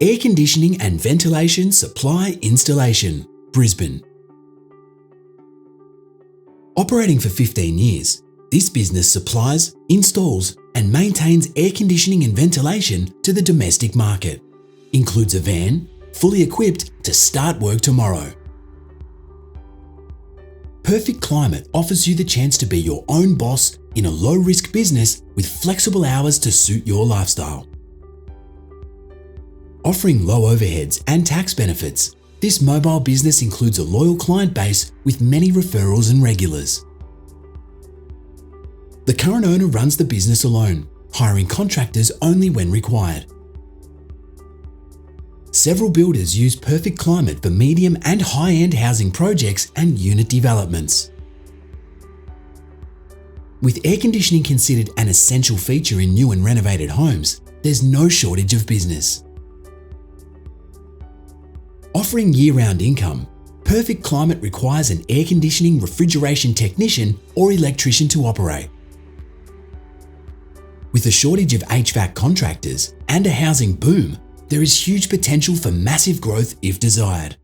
Air Conditioning and Ventilation Supply Installation, Brisbane. Operating for 15 years, this business supplies, installs, and maintains air conditioning and ventilation to the domestic market. Includes a van, fully equipped to start work tomorrow. Perfect Climate offers you the chance to be your own boss in a low-risk business with flexible hours to suit your lifestyle. Offering low overheads and tax benefits, this mobile business includes a loyal client base with many referrals and regulars. The current owner runs the business alone, hiring contractors only when required. Several builders use Perfect Climate for medium and high-end housing projects and unit developments. With air conditioning considered an essential feature in new and renovated homes, there's no shortage of business. Offering year-round income, Perfect Climate requires an air conditioning refrigeration technician or electrician to operate. With a shortage of HVAC contractors and a housing boom, there is huge potential for massive growth if desired.